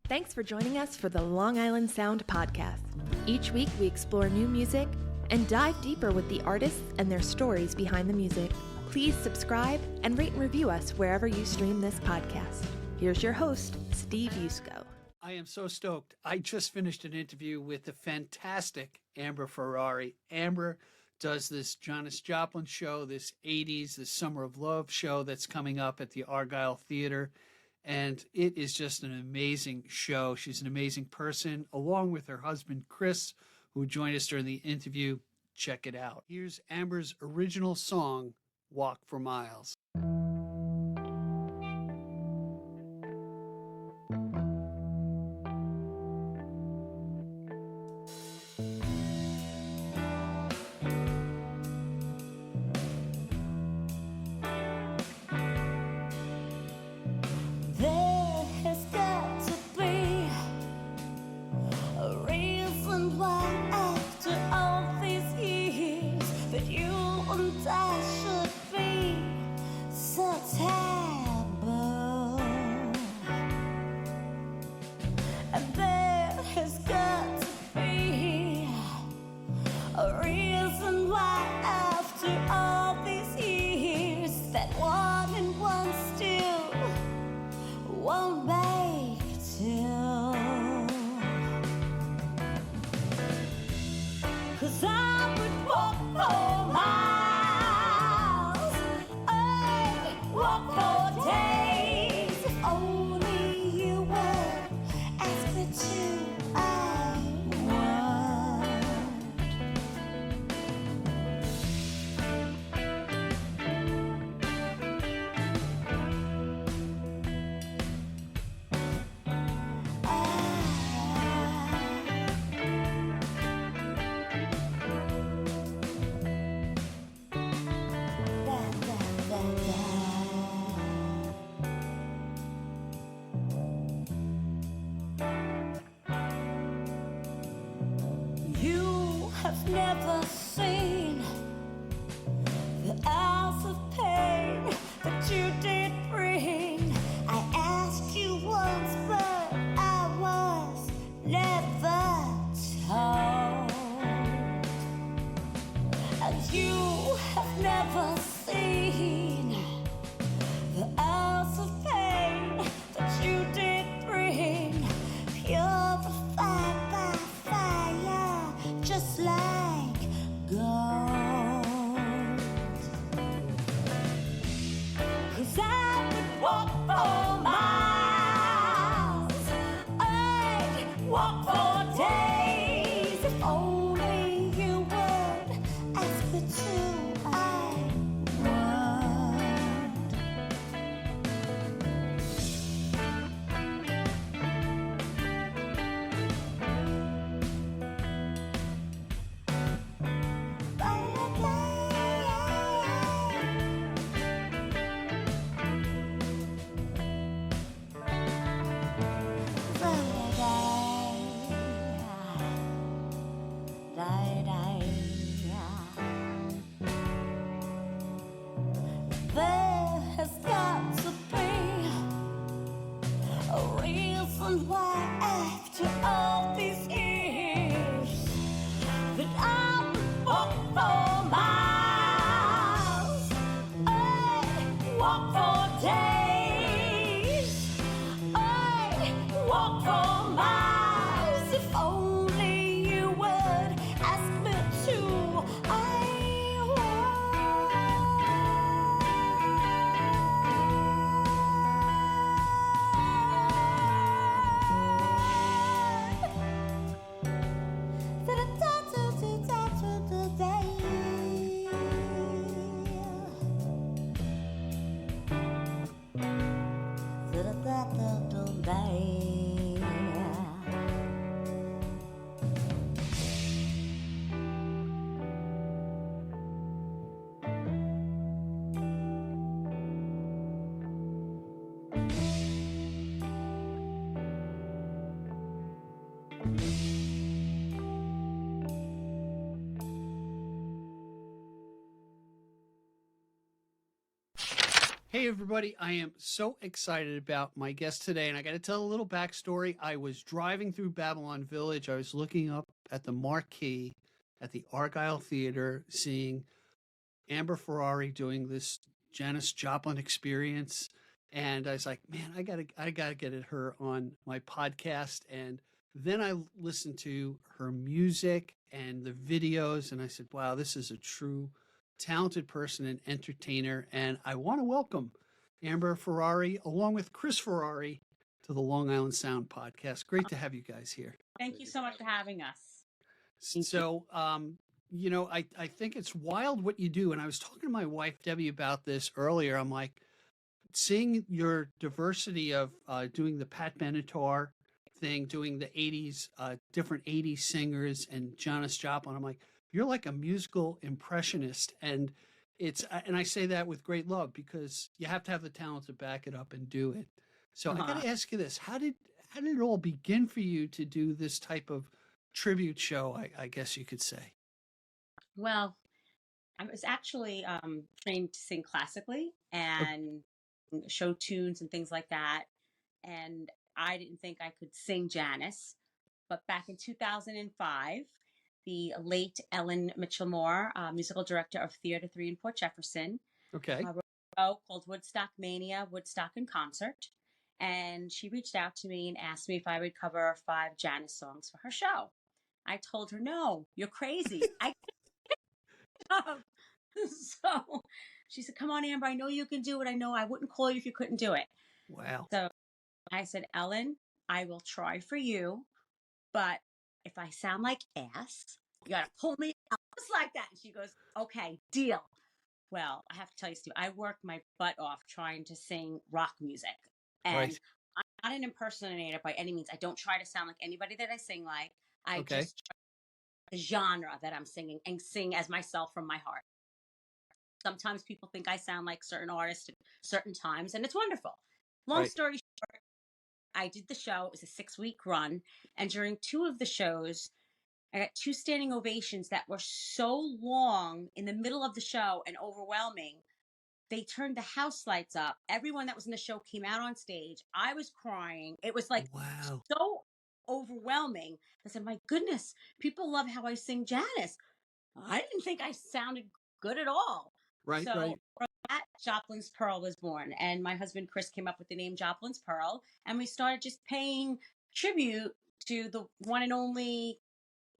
Thanks for joining us for the Long Island Sound Podcast. Each week we explore new music and dive deeper with the artists and their stories behind the music. Please subscribe and rate and review us wherever you stream this podcast. Here's your host, Steve Yusko. I am so stoked. I just finished an interview with the fantastic Amber Ferrari. Amber does this Janis Joplin show, this 80s, this Summer of Love show that's coming up at the Argyle Theater. And it is just an amazing show. She's an amazing person, along with her husband, Chris, who joined us during the interview. Check it out. Here's Amber's original song, Walk for Miles. Hi, everybody. I am so excited about my guest today, and I got to tell a little backstory. I was driving through Babylon Village. I was looking up at the marquee at the Argyle Theater, seeing Amber Ferrari doing this Janis Joplin experience, and I was like, "Man, I gotta get her on my podcast." And then I listened to her music and the videos, and I said, "Wow, this is a true talented person and entertainer." And I want to welcome Amber Ferrari along with Chris Ferrari to the Long Island Sound podcast. Great to have you guys here. Thank you so much for having us. So, I think it's wild what you do. And I was talking to my wife, Debbie, about this earlier. I'm like, seeing your diversity of doing the Pat Benatar thing, doing the 80s, different 80s singers and Janis Joplin. I'm like, you're like a musical impressionist. And and I say that with great love because you have to have the talent to back it up and do it. So I got to ask you this. How did it all begin for you to do this type of tribute show, I guess you could say? Well, I was actually trained to sing classically and show tunes and things like that. And I didn't think I could sing Janis. But back in 2005, the late Ellen Mitchell-Moore, musical director of Theater 3 in Port Jefferson, Okay. wrote a show called Woodstock Mania, Woodstock in Concert. And she reached out to me and asked me if I would cover 5 Janis songs for her show. I told her, no, you're crazy. I can't. So she said, come on, Amber, I know you can do it. I know I wouldn't call you if you couldn't do it. Wow. So I said, Ellen, I will try for you, but if I sound like ass, you got to pull me out just like that. And she goes, okay, deal. Well, I have to tell you, Steve, I worked my butt off trying to sing rock music. And Right. I'm not an impersonator by any means. I don't try to sound like anybody that I sing like. I Okay. just try the genre that I'm singing and sing as myself from my heart. Sometimes people think I sound like certain artists at certain times, and it's wonderful. Long Right. story short, I did the show. It was a 6-week run. And during 2 of the shows, I got 2 standing ovations that were so long in the middle of the show and overwhelming. They turned the house lights up. Everyone that was in the show came out on stage. I was crying. It was like Wow. so overwhelming. I said, my goodness, people love how I sing Janis. I didn't think I sounded good at all. Right. So Right. from that, Joplin's Pearl was born. And my husband, Chris, came up with the name Joplin's Pearl. And we started just paying tribute to the one and only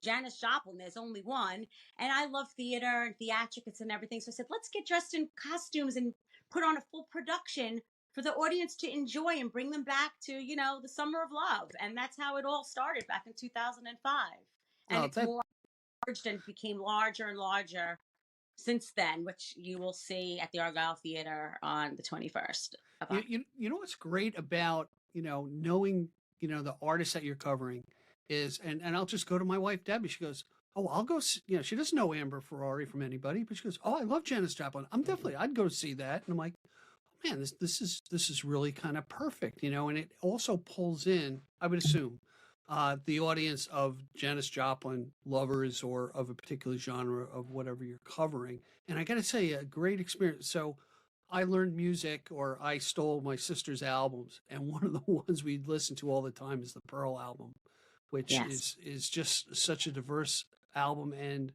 Janis Joplin. There's only one. And I love theater and theatrics and everything. So I said, let's get dressed in costumes and put on a full production for the audience to enjoy and bring them back to, the summer of love. And that's how it all started back in 2005. And it's more merged and became larger and larger since then, which you will see at the Argyle Theater on the 21st. You know what's great about, knowing, the artists that you're covering is, and I'll just go to my wife, Debbie. She goes, oh, I'll go, she doesn't know Amber Ferrari from anybody, but she goes, oh, I love Janis Joplin. I'd go see that. And I'm like, oh, man, this is really kind of perfect, and it also pulls in, I would assume, the audience of Janis Joplin lovers or of a particular genre of whatever you're covering. And I got to say, a great experience. So I learned music, or I stole my sister's albums, and one of the ones we listen to all the time is the Pearl album, which is just such a diverse album. And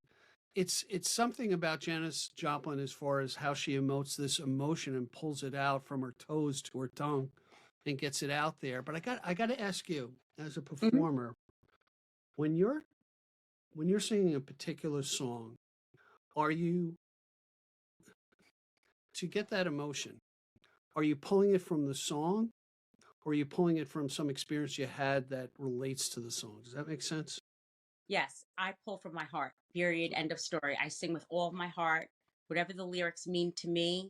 it's something about Janis Joplin as far as how she emotes this emotion and pulls it out from her toes to her tongue and gets it out there. But I got to ask you, as a performer, when you're singing a particular song, are you, to get that emotion, are you pulling it from the song, or are you pulling it from some experience you had that relates to the song? Does that make sense? Yes, I pull from my heart, period, end of story. I sing with all of my heart, whatever the lyrics mean to me,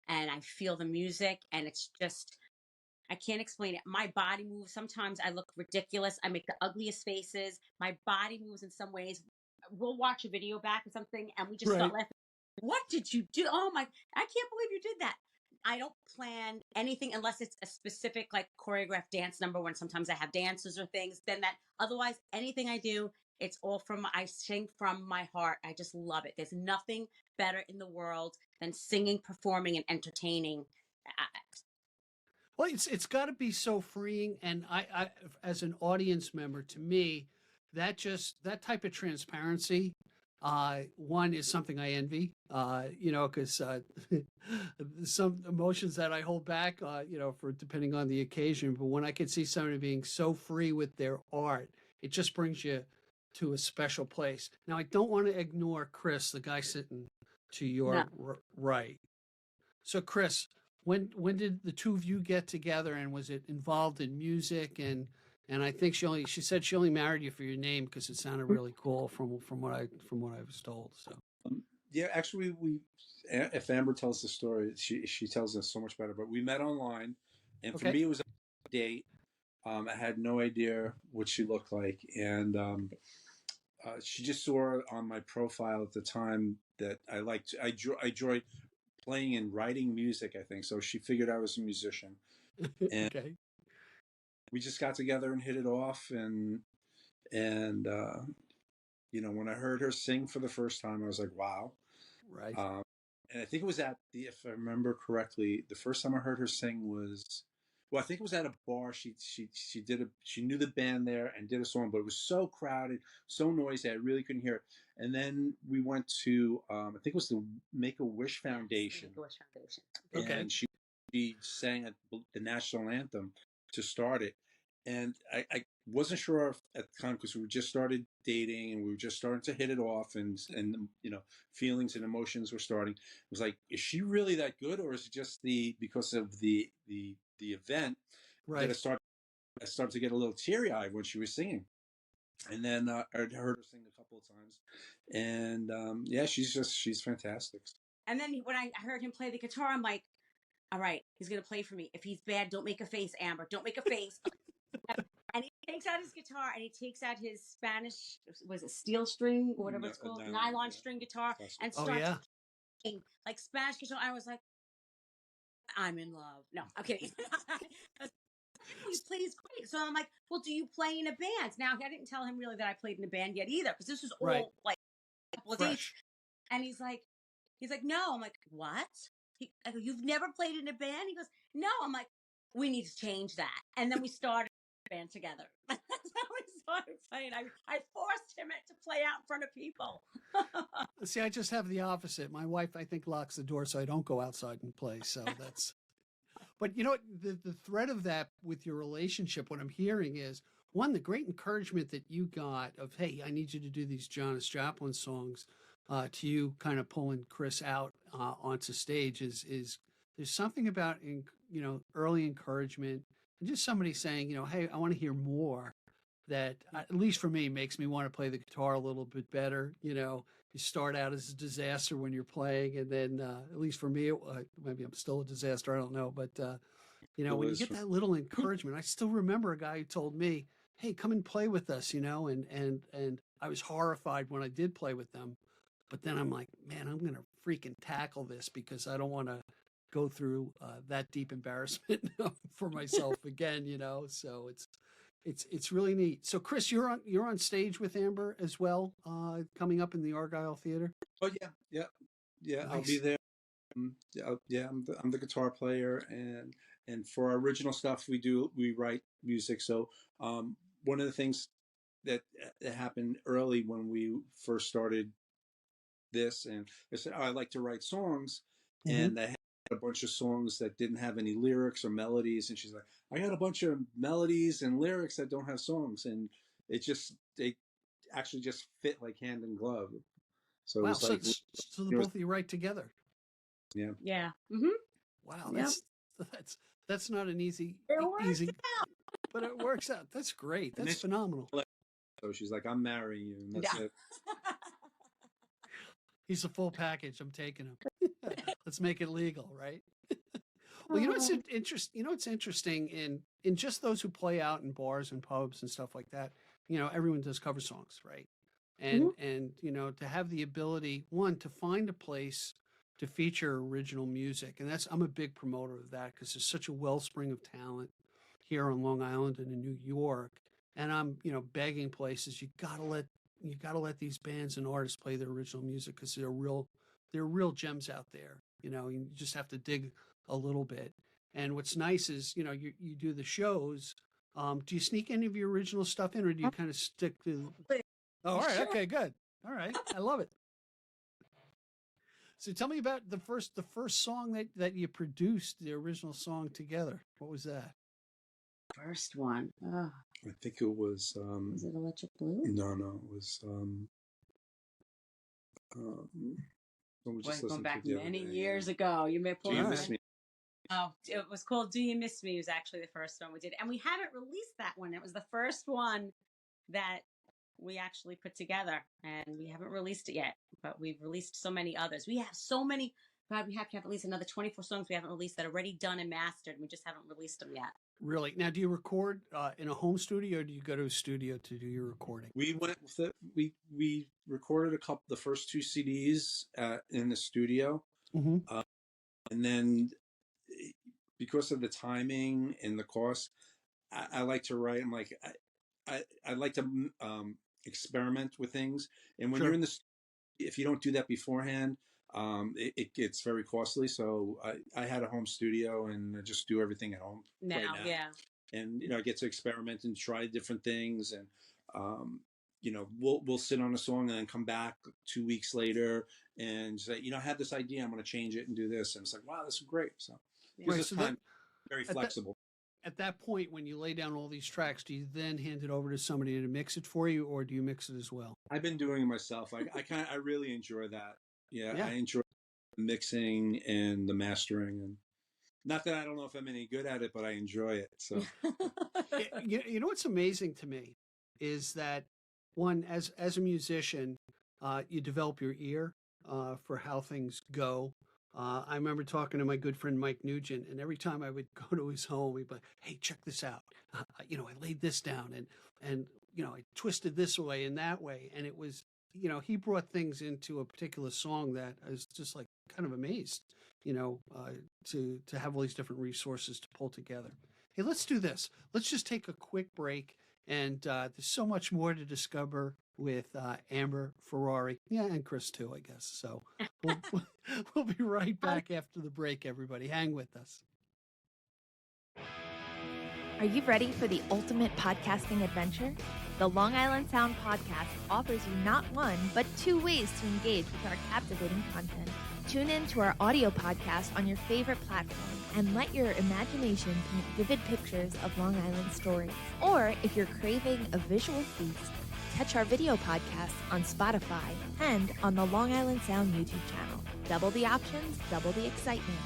and I feel the music, and it's just, I can't explain it. My body moves. Sometimes I look ridiculous. I make the ugliest faces. My body moves in some ways. We'll watch a video back or something, and we just start laughing. What did you do? Oh my, I can't believe you did that. I don't plan anything unless it's a specific like choreographed dance number, when sometimes I have dances or things, then that. Otherwise, anything I do, it's all I sing from my heart. I just love it. There's nothing better in the world than singing, performing, and entertaining Well, it's got to be so freeing, and I, as an audience member, to me, that type of transparency, one is something I envy. Because some emotions that I hold back, for depending on the occasion. But when I can see somebody being so free with their art, it just brings you to a special place. Now, I don't want to ignore Chris, the guy sitting to your right. So, Chris, when did the two of you get together, and was it involved in music? And I think she said she only married you for your name because it sounded really cool from what I was told. So Yeah, actually, if Amber tells the story, she tells us so much better. But we met online, and for me, it was a date. I had no idea what she looked like, and she just saw on my profile at the time that I enjoyed playing and writing music, I think. So she figured I was a musician. And we just got together and hit it off. And when I heard her sing for the first time, I was like, wow. Right. And I think it was if I remember correctly, the first time I heard her sing was, I think it was at a bar. She knew the band there and did a song, but it was so crowded, so noisy, I really couldn't hear it. And then we went to, I think it was the Make-A-Wish Foundation. Make-A-Wish Foundation. Okay. And she sang the national anthem to start it. And I wasn't sure at the time because we just started dating and we were just starting to hit it off, and feelings and emotions were starting. It was like, is she really that good, or is it just because of the event that I started to get a little teary-eyed when she was singing. And then I heard her sing a couple of times, and she's fantastic. And then when I heard him play the guitar, I'm like, all right, he's gonna play for me. If he's bad, don't make a face, Amber. Don't make a face. And he takes out his guitar and he takes out his Spanish, was it steel string or whatever it's called, nylon string guitar, and starts playing like Spanish guitar. I was like, I'm in love. No, I'm kidding. He plays great. So I'm like, well, do you play in a band? Now, I didn't tell him really that I played in a band yet either, because this was all like a couple of days. And he's like, no. I'm like, what? I go, you've never played in a band? He goes, no. I'm like, we need to change that. And then we started a band together. That's how we started playing. I forced him to play out in front of people. See, I just have the opposite. My wife, I think, locks the door so I don't go outside and play. So that's... But you know what, the thread of that with your relationship, what I'm hearing is, one, the great encouragement that you got of, hey, I need you to do these Janis Joplin songs, to you kind of pulling Chris out onto stage is there's something about, early encouragement and just somebody saying, hey, I want to hear more, that at least for me makes me want to play the guitar a little bit better. You start out as a disaster when you're playing, and then at least for me, maybe I'm still a disaster, I don't know, but when you get that little encouragement, I still remember a guy who told me, hey, come and play with us, and I was horrified when I did play with them, but then I'm like, man, I'm gonna freaking tackle this because I don't want to go through that deep embarrassment for myself again, so it's really neat. So, Chris, you're on stage with Amber as well, coming up in the Argyle Theater. Oh yeah. Nice. I'll be there. I'm the guitar player, and for our original stuff, we write music. So, one of the things that happened early when we first started this, and I said, I like to write songs, and I had a bunch of songs that didn't have any lyrics or melodies, and she's like, I got a bunch of melodies and lyrics that don't have songs, and they actually just fit like hand in glove. So wow, it was like, so the both of you write together. Yeah. Wow, that's not an easy, but it works out. That's great. That's phenomenal. So she's like, I'm marrying you, and that's it. He's a full package. I'm taking him. Let's make it legal, right? Well, it's interesting in just those who play out in bars and pubs and stuff like that. Everyone does cover songs, right? And to have the ability, one, to find a place to feature original music, and I'm a big promoter of that because there's such a wellspring of talent here on Long Island and in New York, and I'm begging places, you gotta let these bands and artists play their original music because they're real gems out there. You just have to dig a little bit. And what's nice is, you do the shows. Do you sneak any of your original stuff in, or do you kind of stick to? Oh, all right. Sure. Okay, good. All right. I love it. So tell me about the first song that you produced, the original song together. What was that? First one. I think it was. Was it Electric Blue? No, it was. We just Going back to many years ago. You may pull. Do You Miss Me? Oh, it was called "Do You Miss Me." It was actually the first one we did, and we haven't released that one. It was the first one that we actually put together, and we haven't released it yet. But we've released so many others. We have so many. God, we have to have at least another 24 songs we haven't released that are already done and mastered. We just haven't released them yet. Really? Now, do you record in a home studio, or do you go to a studio to do your recording? We went with it. We recorded the first 2 CDs in the studio, and then because of the timing and the cost, I like to write. I'm like, I like to experiment with things, and when you're in if you don't do that beforehand, it gets very costly. So I had a home studio, and I just do everything at home now. Yeah. And I get to experiment and try different things, and we'll sit on a song and then come back 2 weeks later and say, I have this idea, I'm going to change it and do this, and it's like, wow, this is great. So this time very flexible. At that point, when you lay down all these tracks, do you then hand it over to somebody to mix it for you, or do you mix it as well? I've been doing it myself. I really enjoy that. Yeah, I enjoy the mixing and the mastering, and not that I don't know if I'm any good at it, but I enjoy it. So, you know what's amazing to me is that one, as a musician, you develop your ear for how things go. I remember talking to my good friend Mike Nugent, and every time I would go to his home, he'd be like, "Hey, check this out. I laid this down, and I twisted this way and that way," and it was, he brought things into a particular song that I was just like kind of amazed, to have all these different resources to pull together. Hey, let's do this. Let's just take a quick break, and there's so much more to discover with Amber Ferrari. Yeah, and Chris too, I guess. So we'll be right back after the break, everybody. Hang with us. Are you ready for the ultimate podcasting adventure? The Long Island Sound podcast offers you not one, but 2 ways to engage with our captivating content. Tune in to our audio podcast on your favorite platform and let your imagination paint vivid pictures of Long Island stories. Or if you're craving a visual feast, catch our video podcast on Spotify and on the Long Island Sound YouTube channel. Double the options, double the excitement.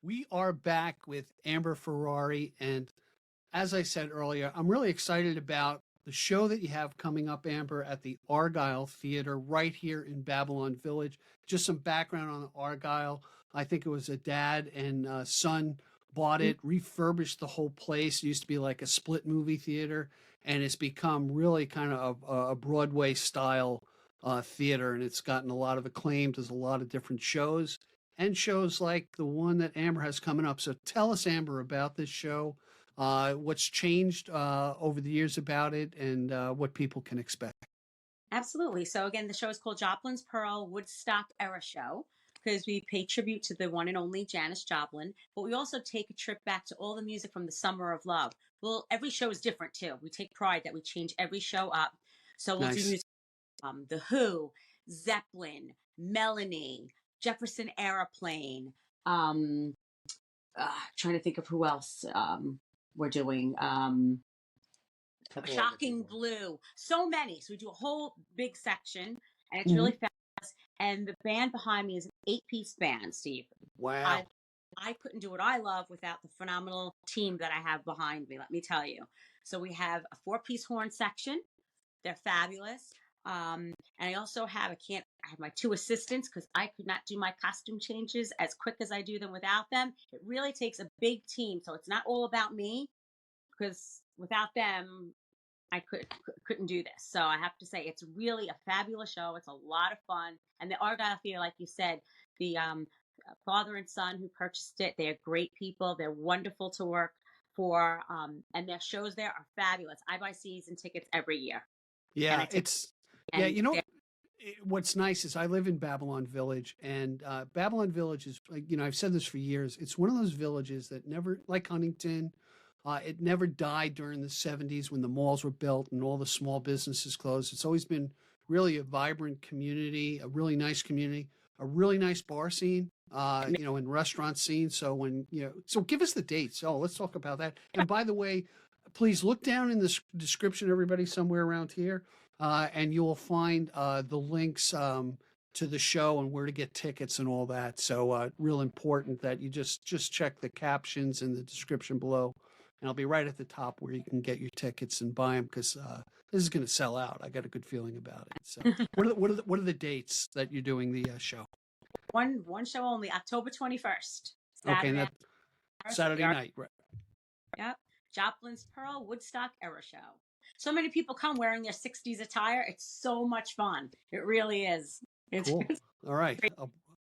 We are back with Amber Ferrari, and as I said earlier, I'm really excited about the show that you have coming up, Amber, at the Argyle Theater right here in Babylon Village. Just some background on Argyle. I think it was a dad and son bought it, refurbished the whole place. It used to be like a split movie theater, and it's become really kind of a Broadway style theater, and it's gotten a lot of acclaim. There's a lot of different shows, and shows like the one that Amber has coming up. So tell us, Amber, about this show, what's changed over the years about it, and what people can expect. Absolutely. So again, the show is called Joplin's Pearl Woodstock Era Show, because we pay tribute to the one and only Janis Joplin, but we also take a trip back to all the music from the Summer of Love. Well, every show is different too. We take pride that we change every show up. So we'll do music The Who, Zeppelin, Melanie, Jefferson Airplane, trying to think of who else we're doing. Shocking Blue. So many. So we do a whole big section, and it's really fast. And the band behind me is an 8-piece band, Steve. Wow. I couldn't do what I love without the phenomenal team that I have behind me, let me tell you. So we have a 4-piece horn section. They're fabulous. And I also have, I have my 2 assistants, because I could not do my costume changes as quick as I do them without them. It really takes a big team. So it's not all about me, because without them, I couldn't do this. So I have to say, it's really a fabulous show. It's a lot of fun. And the Argyle Theater, like you said, the father and son who purchased it, they're great people. They're wonderful to work for. And their shows there are fabulous. I buy season tickets every year. Yeah, what's nice is I live in Babylon Village, and Babylon Village is, I've said this for years. It's one of those villages that never, like Huntington, it never died during the 70s when the malls were built and all the small businesses closed. It's always been really a vibrant community, a really nice community, a really nice bar scene, and restaurant scene. So so give us the dates. Oh, let's talk about that. And by the way, please look down in the description, everybody, somewhere around here, and you will find the links to the show and where to get tickets and all that. So real important that you just check the captions in the description below, and I'll be right at the top where you can get your tickets and buy them, because this is going to sell out. I got a good feeling about it. So what are the dates that you're doing the show? One show only, October 21st. Okay, and that's Saturday night, right? Yep. Joplin's Pearl Woodstock Era show. So many people come wearing their 60s attire. It's so much fun. It really is. It's cool. All right.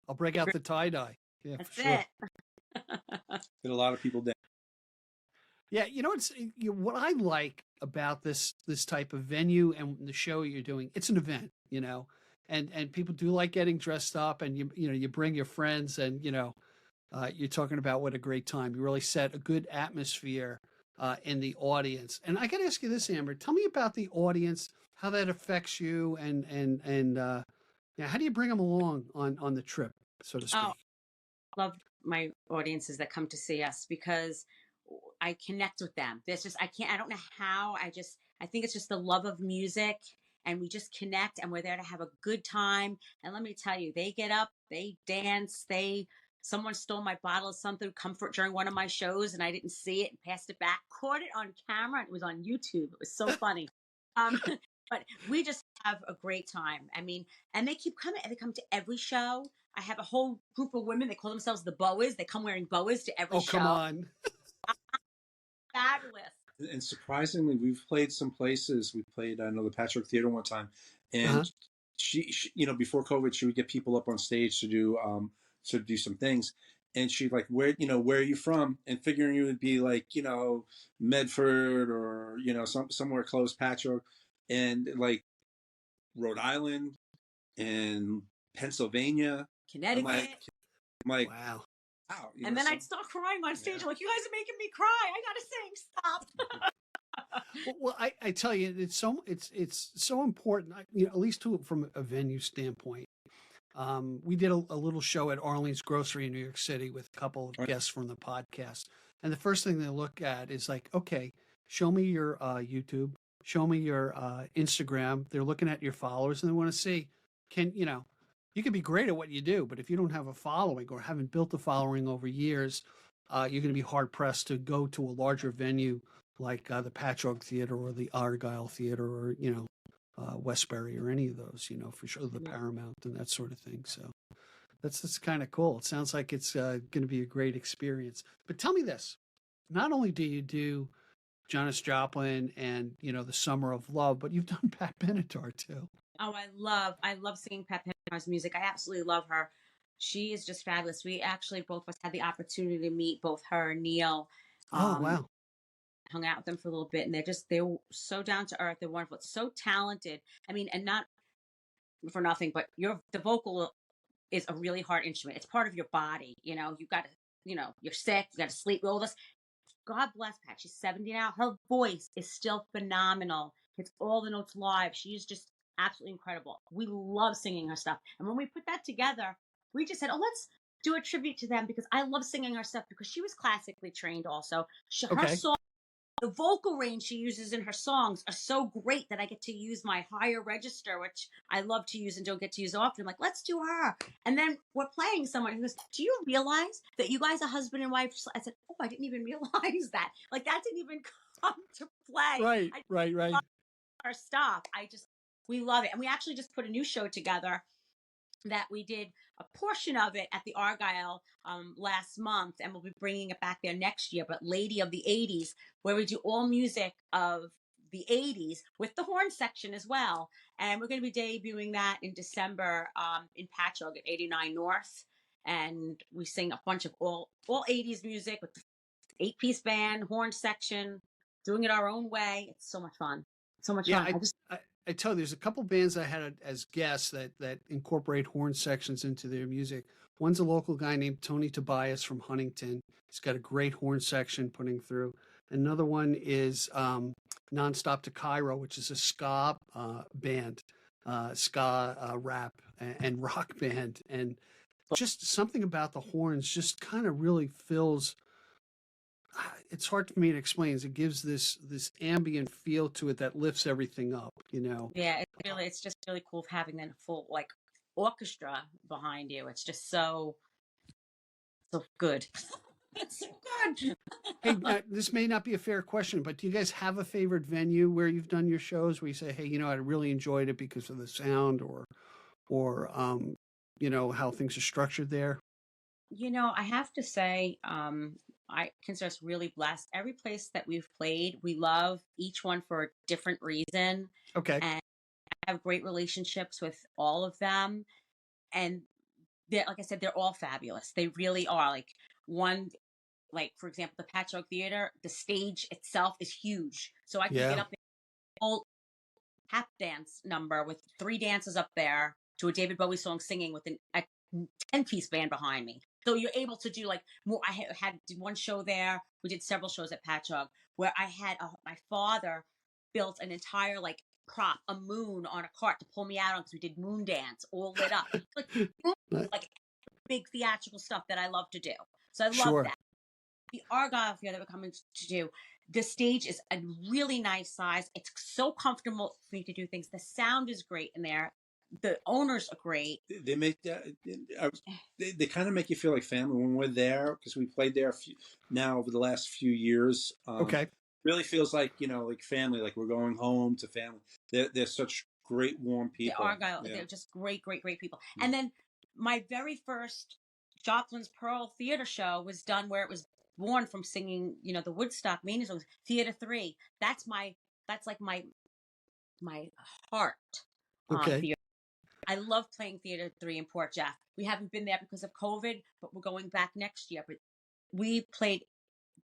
I'll break out the tie-dye. Yeah, that's for sure. it. Get a lot of people down. Yeah, what I like about this type of venue and the show you're doing, it's an event, and people do like getting dressed up, and you bring your friends, and you're talking about what a great time. You really set a good atmosphere in the audience. And I got to ask you this, Amber. Tell me about the audience, how that affects you, and how do you bring them along on the trip, so to speak? Oh, I love my audiences that come to see us, because I connect with them. I don't know how. I think it's just the love of music, and we just connect, and we're there to have a good time. And let me tell you, they get up, they dance, someone stole my bottle of something, comfort, during one of my shows, and I didn't see it and passed it back, caught it on camera. It was on YouTube. It was so funny. But we just have a great time. I mean, and they keep coming. They come to every show. I have a whole group of women. They call themselves the boas. They come wearing boas to every show. Oh, come on. Fabulous. And surprisingly, we've played some places. We played, I know, the Argyle Theater one time, and she, before COVID, she would get people up on stage to do some things, and she'd like, where are you from? And figuring you would be like, Medford or somewhere close, Patchogue, and like Rhode Island and Pennsylvania, Connecticut. I'm like, wow. Wow, and then I'd start crying on stage. I'm like, you guys are making me cry. I gotta sing. Stop. Well, I tell you, it's so important. At least from a venue standpoint. We did a little show at Arlene's Grocery in New York City with a couple of guests from the podcast, and the first thing they look at is like, okay, show me your YouTube, show me your Instagram. They're looking at your followers, and they want to see, you can be great at what you do, but if you don't have a following or haven't built a following over years, you're going to be hard pressed to go to a larger venue like the Patchogue Theater or the Argyle Theater or, Westbury or any of those, for sure, the Paramount and that sort of thing. So that's kind of cool. It sounds like it's going to be a great experience. But tell me this, not only do you do Janis Joplin and, the Summer of Love, but you've done Pat Benatar too. Oh, I love singing Pat Benatar's music. I absolutely love her. She is just fabulous. We actually, both of us, had the opportunity to meet both her and Neil. Oh, wow. Hung out with them for a little bit, and they're so down to earth. They're wonderful. So talented. I mean, and not for nothing, but the vocal is a really hard instrument. It's part of your body. You've got to, you're sick, you got to sleep with all this. God bless Pat. She's 70 now. Her voice is still phenomenal. It's all the notes live. She is just absolutely incredible. We love singing her stuff. And when we put that together, we just said, let's do a tribute to them, because I love singing her stuff, because she was classically trained also. Her song, the vocal range she uses in her songs are so great that I get to use my higher register, which I love to use and don't get to use often. I'm like, let's do her. And then we're playing someone who goes, do you realize that you guys are husband and wife? I said, oh, I didn't even realize that. Like, that didn't even come to play. Right. Our stuff. We love it. And we actually just put a new show together that we did a portion of it at the Argyle last month, and we'll be bringing it back there next year. But Lady of the 80s, where we do all music of the 80s with the horn section as well. And we're going to be debuting that in December in Patchogue at 89 North. And we sing a bunch of all 80s music with the 8-piece band, horn section, doing it our own way. It's so much fun. So much fun. I tell you, there's a couple bands I had as guests that incorporate horn sections into their music. One's a local guy named Tony Tobias from Huntington. He's got a great horn section putting through. Another one is Nonstop to Cairo, which is a ska band, ska rap and rock band. And just something about the horns just kind of really fills. It's hard for me to explain. It gives this ambient feel to it that lifts everything up, you know. Yeah, it's just really cool having that full like orchestra behind you. It's just so good. It's so good. Hey, this may not be a fair question, but do you guys have a favorite venue where you've done your shows where you say, hey, you know, I really enjoyed it because of the sound or you know, how things are structured there? You know, I have to say, I consider us really blessed. Every place that we've played, we love each one for a different reason. Okay. And I have great relationships with all of them. And they're, like I said, they're all fabulous. They really are. Like one, like for example, the Argyle Theater, the stage itself is huge. So I can get up there, whole tap dance number with 3 dancers up there to a David Bowie song singing with a 10-piece band behind me. So you're able to do like more. I did one show there. We did several shows at Patchogue where I had my father built an entire like prop, a moon on a cart to pull me out on because we did moon dance, all lit up. Like big theatrical stuff that I love to do. So I love that. The Argyle Theater that we're coming to do, the stage is a really nice size. It's so comfortable for me to do things. The sound is great in there. The owners are great. They make that. They kind of make you feel like family when we're there because we played there now over the last few years. Okay. Really feels like, you know, like family, like we're going home to family. They're such great, warm people. The Argyle, they're just great people. Yeah. And then my very first Joplin's Pearl Theater show was done where it was born from singing, you know, the Woodstock Mania songs, Theater 3. That's like my heart. Okay. Theater. I love playing Theater 3 in Port Jeff. We haven't been there because of COVID, but we're going back next year. But we played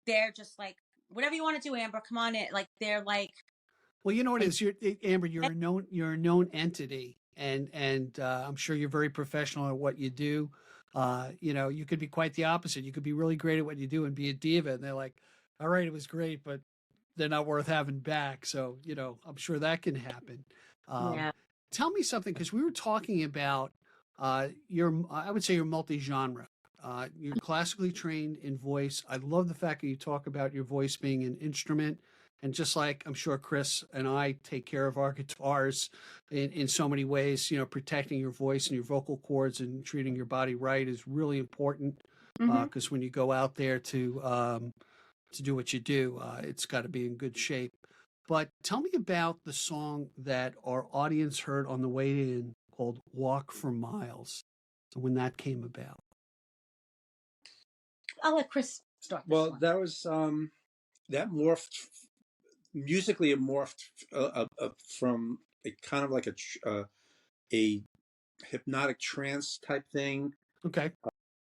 there just like, whatever you want to do, Amber, come on in. Like, they're like. Well, you know what it is, Amber, you're a known entity. And I'm sure you're very professional at what you do. You know, you could be quite the opposite. You could be really great at what you do and be a diva. And they're like, all right, it was great, but they're not worth having back. So, you know, I'm sure that can happen. Yeah. Tell me something, because we were talking about I would say you're multi-genre. You're classically trained in voice. I love the fact that you talk about your voice being an instrument. And just like I'm sure Chris and I take care of our guitars in so many ways, you know, protecting your voice and your vocal cords and treating your body right is really important. Because when you go out there to do what you do, it's got to be in good shape. But tell me about the song that our audience heard on the way in called Walk for Miles, when that came about. I'll let Chris start this Well, one. that was, that morphed, musically it morphed from a kind of like a hypnotic trance type thing. Okay.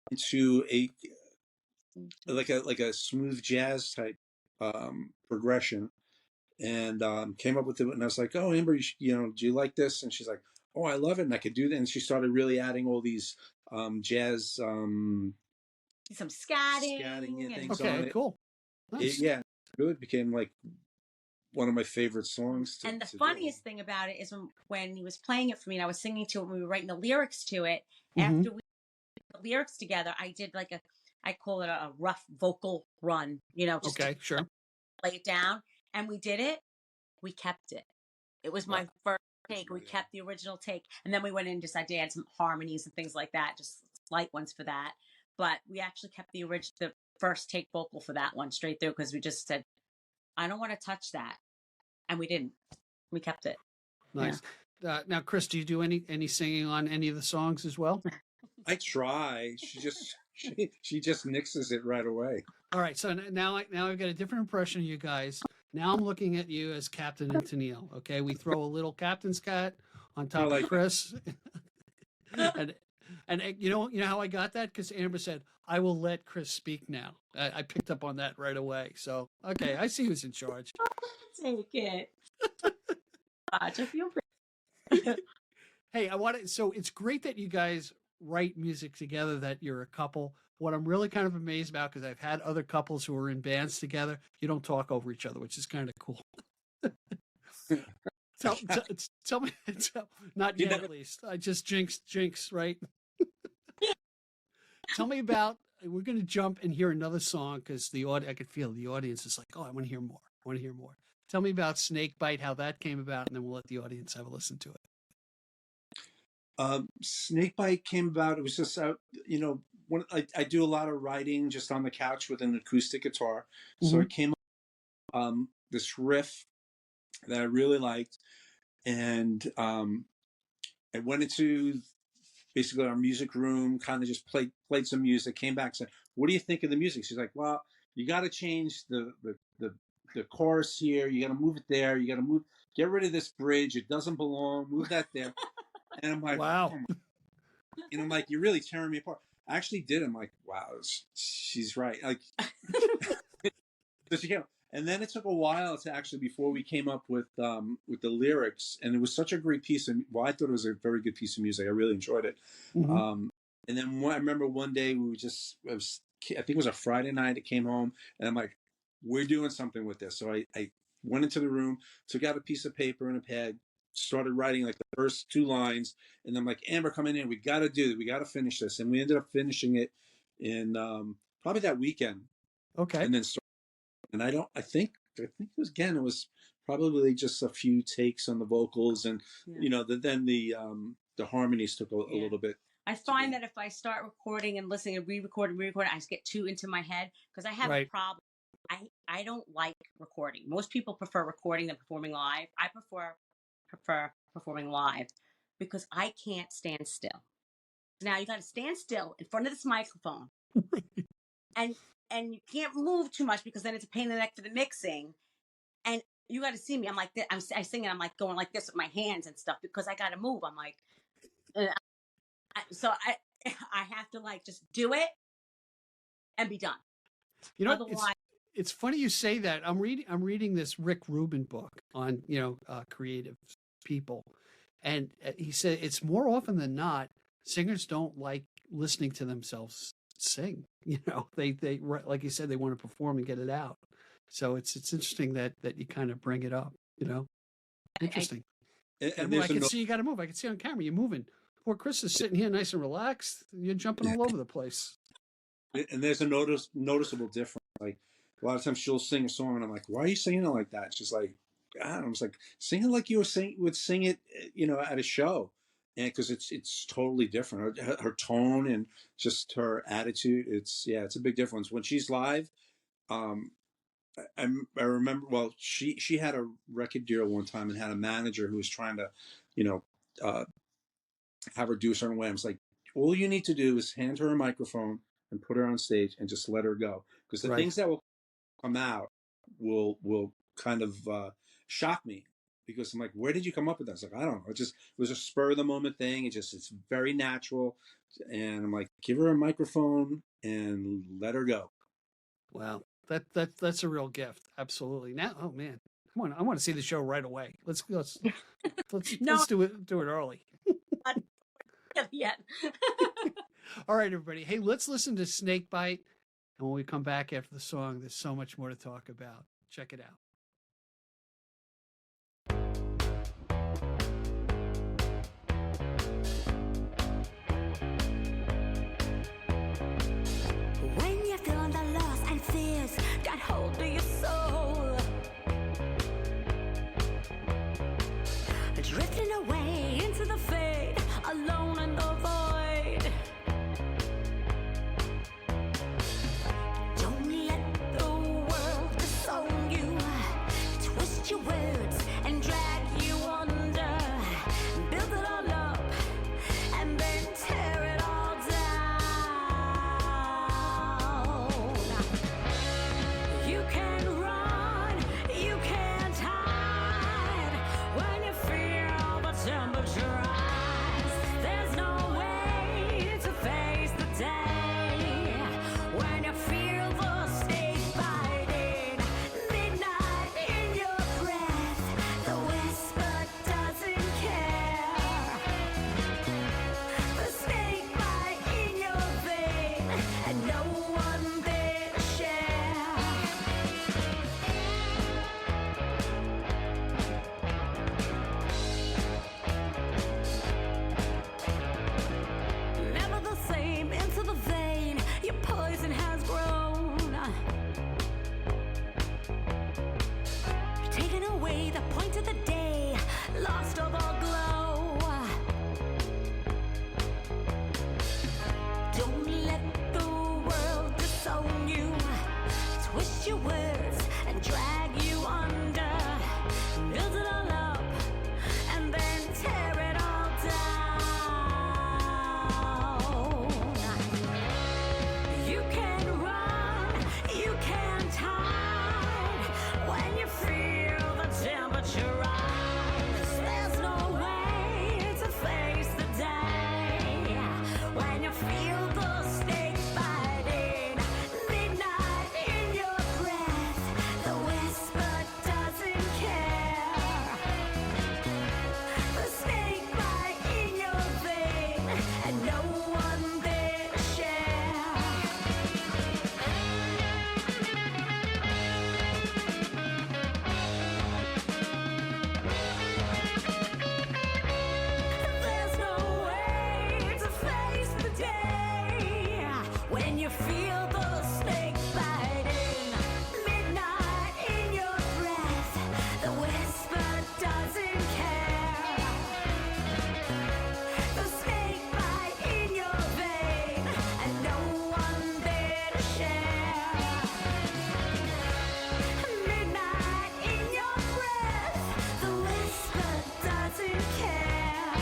Into like a smooth jazz type progression. And came up with it, and I was like, "Oh, Amber, you know, do you like this?" And she's like, "Oh, I love it," and I could do that. And she started really adding all these jazz, some scatting and things. Okay, cool. Nice. It really became like one of my favorite songs. And the funniest thing about it is when he was playing it for me, and I was singing to it, when we were writing the lyrics to it. After we put the lyrics together, I did like I call it a rough vocal run. You know, just okay, sure. Lay it down. And we did it. We kept it. It was my first take. We kept the original take. And then we went in and decided to add some harmonies and things like that, just slight ones for that. But we actually kept the first take vocal for that one straight through because we just said, I don't want to touch that. And we didn't. We kept it. Nice. Yeah. Now, Chris, do you do any singing on any of the songs as well? I try. She just nixes it right away. All right. So now I've got a different impression of you guys. Now I'm looking at you as Captain and Tennille. Okay, we throw a little captain's cat on top of Chris, and you know how I got that, because Amber said I will let Chris speak now. I picked up on that right away. So okay, I see who's in charge. Take it. much. I feel pretty. Hey, so it's great that you guys write music together, that you're a couple. What I'm really kind of amazed about, because I've had other couples who are in bands together, you don't talk over each other, which is kind of cool. Tell me, not yet at least. I just jinx, right? Tell me about, we're going to jump and hear another song because I could feel the audience is like, oh, I want to hear more. I want to hear more. Tell me about Snakebite, how that came about, and then we'll let the audience have a listen to it. Snakebite came about, it was just, when I do a lot of writing just on the couch with an acoustic guitar. So it came up this riff that I really liked. And I went into basically our music room, kind of just played some music, came back, said, what do you think of the music? She's like, well, you got to change the chorus here. You got to move it there. You got to get rid of this bridge. It doesn't belong. Move that there. And I'm like, wow. And I'm like, you're really tearing me apart. I actually did. I'm like, wow, she's right. Like, so she came. And then it took a while to actually, before we came up with the lyrics, and it was such a great piece of, well, I thought it was a very good piece of music. I really enjoyed it. And then I remember one day I think it was a Friday night. It came home, and I'm like, we're doing something with this. So I went into the room, took out a piece of paper and a pad, started writing like the first 2 lines, and I'm like, Amber, come in. We got to do it. We got to finish this. And we ended up finishing it in probably that weekend. Okay. And then I think it was probably just a few takes on the vocals, and then the harmonies took a little bit. I find that if I start recording and listening and re-recording, I just get too into my head because I have a problem. I don't like recording. Most people prefer recording than performing live. I prefer performing live because I can't stand still. Now you got to stand still in front of this microphone, and you can't move too much because then it's a pain in the neck for the mixing. And you got to see me. I'm like this. I sing and I'm like going like this with my hands and stuff because I got to move. I'm like, so I have to like just do it and be done. Otherwise, it's funny you say that. I'm reading this Rick Rubin book on creative people, and he said it's more often than not singers don't like listening to themselves sing. They like you said, they want to perform and get it out. So it's interesting that you kind of bring it up. Interesting. And I can see you got to move. I can see on camera you're moving. Poor Chris is sitting here nice and relaxed. You're jumping all over the place. And there's a noticeable difference. Like a lot of times she'll sing a song and I'm like, why are you singing it like that? She's like, I don't know. It's like, sing it like you would sing it, at a show. And because it's totally different. Her tone and just her attitude. It's a big difference. When she's live, I remember, well, she had a record deal one time and had a manager who was trying to, have her do a certain way. I was like, all you need to do is hand her a microphone and put her on stage and just let her go. Because the things that will come out will kind of shock me. Because I'm like, where did you come up with that? It's like, I don't know. It was a spur of the moment thing. It's very natural. And I'm like, give her a microphone and let her go. Wow. That's a real gift. Absolutely. Now, oh man, I want to see the show right away. Let's do it early. Yet. All right, everybody. Hey, let's listen to Snakebite. And when we come back after the song, there's so much more to talk about. Check it out. When you're feeling the loss and fears got hold of your soul, drifting away into the fade, alone in the void. Don't let the world disown you, twist your words and drag you under, build it all up and then tear it all down. You can run away the point of the day, lost of all glow. Don't let the world disown you, twist your words and drag you under, build it all up and then tear it all down. You can run, you can't hide when you feel the temperature rise. There's no way to face the day when you feel the snake biting, midnight in your breath. The whisper doesn't care. The snake bite in your vein, and no one there to share. There's no way to face the day when you feel the snake biting, midnight in your breath. The whisper doesn't care. The snake bite in your vein, and no one there to share. Midnight in your breath. The whisper doesn't care.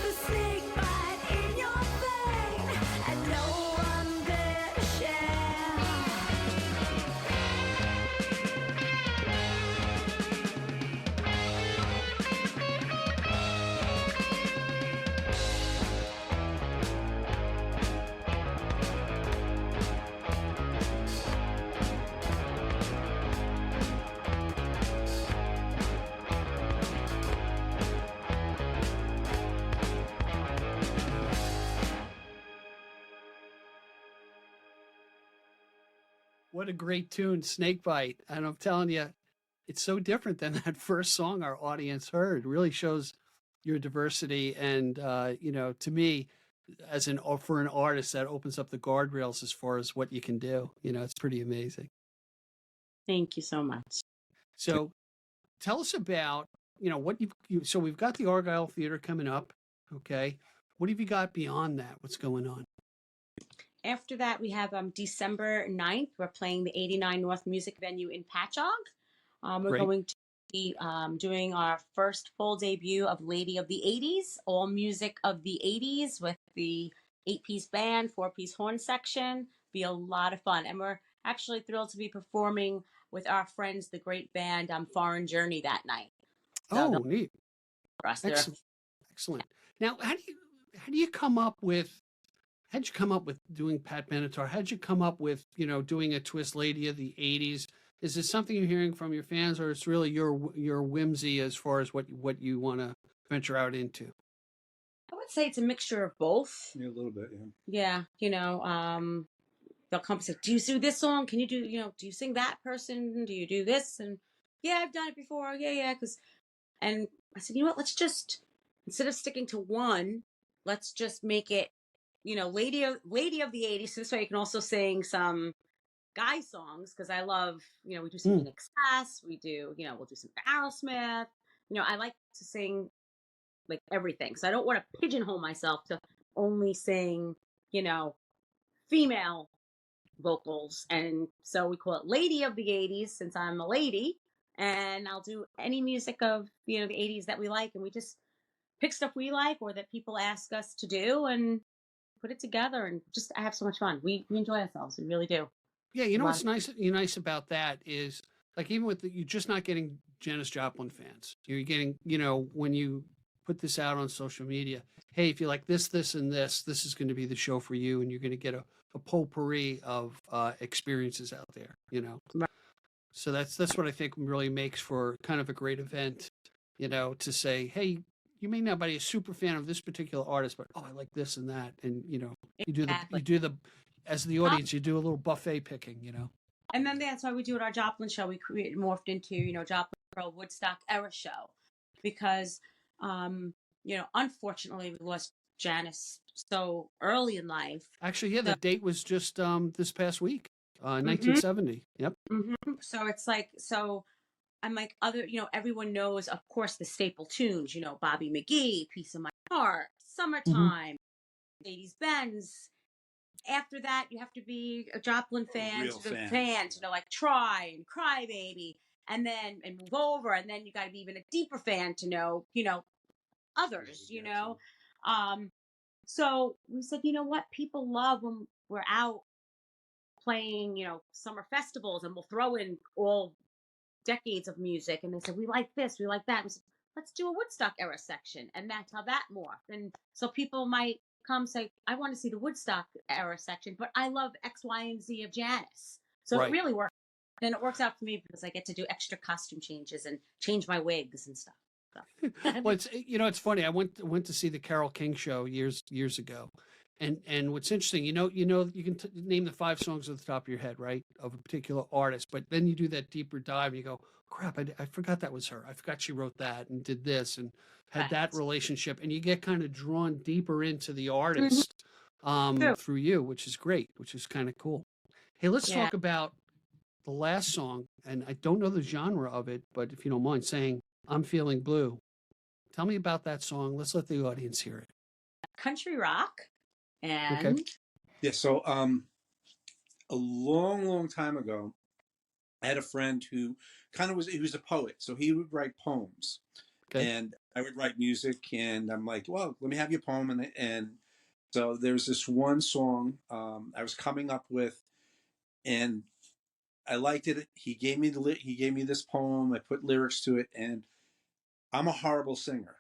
The snake bite in your vein, and no one there to share. What a great tune, Snakebite. And I'm telling you, it's so different than that first song our audience heard. It really shows your diversity. And, to me, for an artist, that opens up the guardrails as far as what you can do. It's pretty amazing. Thank you so much. So tell us about, what so we've got the Argyle Theater coming up. Okay. What have you got beyond that? What's going on? After that, we have December 9th. We're playing the 89 North Music Venue in Patchogue. We're Great. going to be doing our first full debut of Lady of the 80s, all music of the 80s with the 8-piece band, 4-piece horn section. Be a lot of fun. And we're actually thrilled to be performing with our friends, the great band Foreign Journey, that night. So Oh, neat. for us, they're Excellent. Excellent. Now, how'd you come up with doing Pat Benatar? How'd you come up with, doing a twist Lady of the 80s? Is this something you're hearing from your fans, or it's really your whimsy as far as what you want to venture out into? I would say it's a mixture of both. Yeah, a little bit, yeah. Yeah, they'll come and say, do you do this song? Can you do, do you sing that person? Do you do this? And yeah, I've done it before. Yeah. And I said, let's just, instead of sticking to one, let's just make it, Lady of the 80s. So this way you can also sing some guy songs, because I love, we do some In Excess, we do, we'll do some Aerosmith. I like to sing like everything. So I don't want to pigeonhole myself to only sing, female vocals. And so we call it Lady of the 80s, since I'm a lady, and I'll do any music of, the 80s that we like. And we just pick stuff we like or that people ask us to do and put it together, and just I have so much fun. We enjoy ourselves. We really do. Yeah, what's nice about that is, like, even with you're just not getting Janis Joplin fans. You're getting, when you put this out on social media, hey, if you like this, and this is going to be the show for you, and you're going to get a potpourri of experiences out there, Right. So that's what I think really makes for kind of a great event, to say, hey, you may not be a super fan of this particular artist, but I like this and that, and Exactly. as the audience, you do a little buffet picking, And then that's why we do at our Joplin show. We morphed into, Joplin Pearl Woodstock Era show, because, unfortunately we lost Janis so early in life. Actually, yeah, the date was just this past week, 1970. Yep. So it's like, I'm like, everyone knows, of course, the staple tunes, Bobby McGee, Piece of My Heart, Summertime, Mercedes Benz. After that, you have to be a Joplin fan, like Try and Cry Baby, and Move Over, and then you got to be even a deeper fan to know, others, So we said, you know what? People love when we're out playing, summer festivals, and we'll throw in all decades of music. And they said, we like this, we like that. And we said, let's do a Woodstock era section. And that's how that morphed. And so people might come say, I want to see the Woodstock era section, but I love X, Y, and Z of Janis. So It really works. And it works out for me because I get to do extra costume changes and change my wigs and stuff. So. Well, it's funny. I went to see the Carole King show years ago. And what's interesting, you can name the 5 songs at the top of your head, right, of a particular artist, but then you do that deeper dive and you go, crap, I forgot that was her. I forgot she wrote that and did this and had that relationship. And you get kind of drawn deeper into the artist through you, which is great, which is kind of cool. Hey, let's talk about the last song. And I don't know the genre of it, but if you don't mind saying, I'm Feeling Blue. Tell me about that song. Let's let the audience hear it. Country rock. And yeah, so a long time ago, I had a friend who he was a poet, so he would write poems, and I would write music, and I'm like, well, let me have your poem, and so there's this one song I was coming up with, and I liked it. He gave me this poem. I put lyrics to it, and I'm a horrible singer.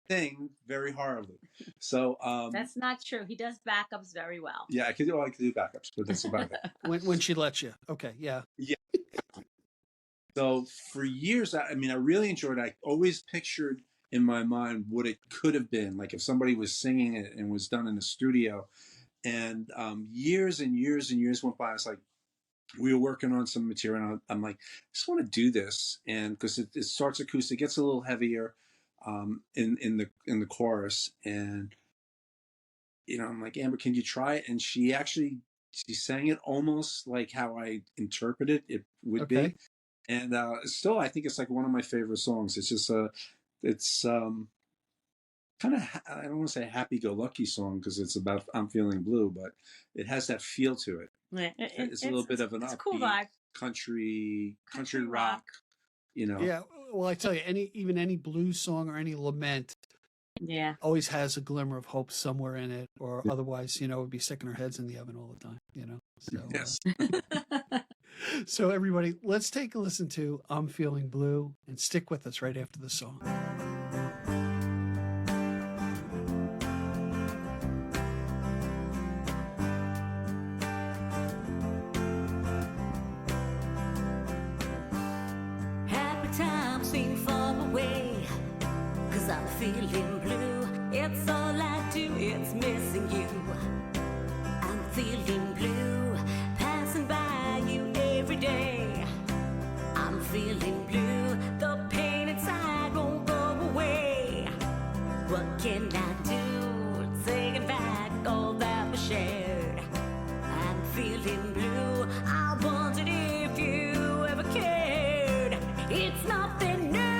Sing very horribly. So that's not true. He does backups very well. Yeah, I could do backups, but that's about it. When she lets you. Okay, yeah. Yeah. So for years, I really enjoyed it. I always pictured in my mind what it could have been, like if somebody was singing it and was done in a studio. And years and years and years went by. I was like, we were working on some material, and I'm like, I just want to do this, and because it starts acoustic, gets a little heavier. In the chorus, and I'm like, Amber, can you try it? And she sang it almost like how I interpreted it would be, and still I think it's like one of my favorite songs. It's just it's kind of, I don't want to say happy-go-lucky song because it's about I'm feeling blue, but it has that feel to it. It's a little bit of an upbeat, cool vibe. country rock. Yeah, well, I tell you, any blues song or any lament, always has a glimmer of hope somewhere in it, or otherwise, we'd be sticking our heads in the oven all the time, So, yes. So everybody, let's take a listen to "I'm Feeling Blue" and stick with us right after the song. Feeling blue, it's all I do, it's missing you. I'm feeling blue, passing by you every day. I'm feeling blue, the pain inside won't go away. What can I do, taking back all that we shared? I'm feeling blue, I wondered if you ever cared. It's nothing new.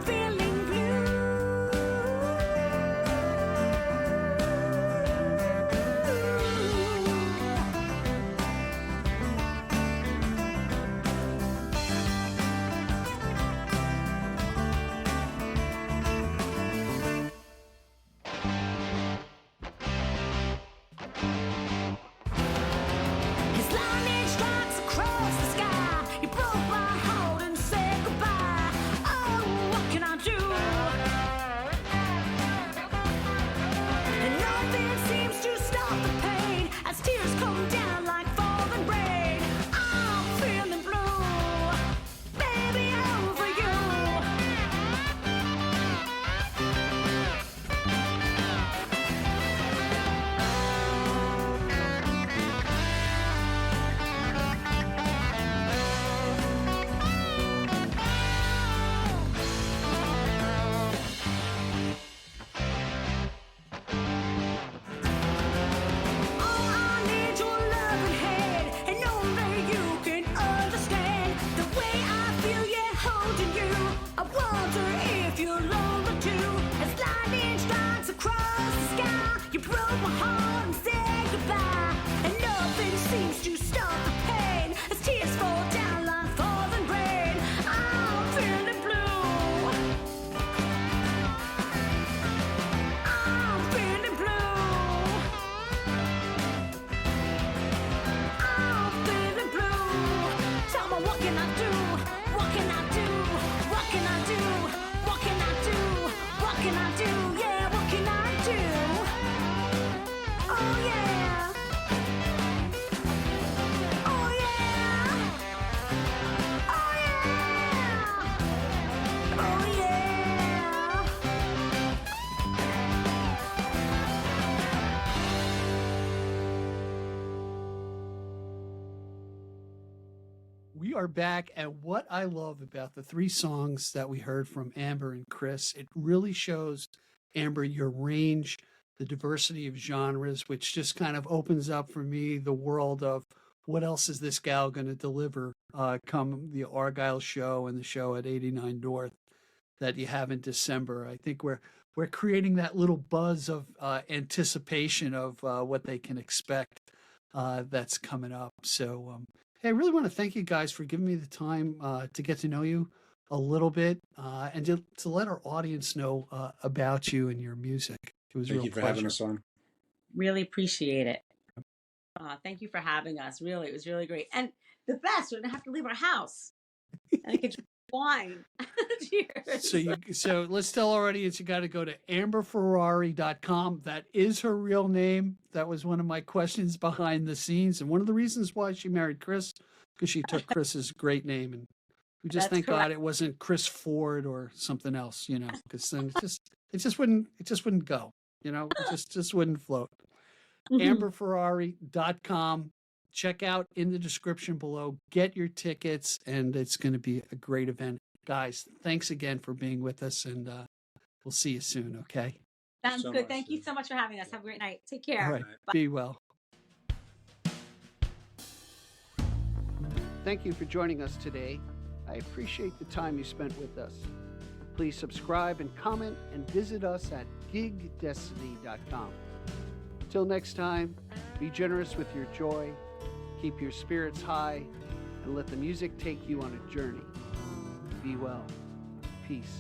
Feeling I wonder if you're lonely too. As lightning strikes across the sky, you broke my heart and said goodbye. And nothing seems to stop the pain as tears fall down like falling rain. I'm feeling blue. I'm feeling blue. I'm feeling blue. Tell me what can I do? What can I do? What can I do? What can I do? What can I do? Yeah, what can I do? Oh yeah. Oh yeah. Oh yeah. Oh yeah. We are back, and what I love about the three songs that we heard from Amber and Chris, it really shows, Amber, your range, the diversity of genres, which just kind of opens up for me the world of what else is this gal going to deliver come the Argyle show and the show at 89 North that you have in December. I think we're creating that little buzz of anticipation of what they can expect that's coming up. So hey, I really want to thank you guys for giving me the time to get to know you a little bit and to let our audience know about you and your music. It was a Thank real you for pleasure. having us on. Really appreciate it. Thank you for having us. Really, it was really great. And the best, we didn't have to leave our house. And I could drink wine. Cheers. So let's tell our audience you got to go to amberferrari.com. That is her real name. That was one of my questions behind the scenes. And one of the reasons why she married Chris, because she took Chris's great name. And we just That's thank correct. God it wasn't Chris Ford or something else, because then it just wouldn't go, it just wouldn't float. amberferrari.com. Check out in the description below, get your tickets, and it's going to be a great event. Guys, thanks again for being with us, and we'll see you soon, okay? Sounds so good. much, Thank you Steve. so much for having us. Have a great night. Take care. All right, Bye. be well. Thank you for joining us today. I appreciate the time you spent with us. Please subscribe and comment and visit us at gigdestiny.com. Till next time, be generous with your joy, keep your spirits high, and let the music take you on a journey. Be well. Peace.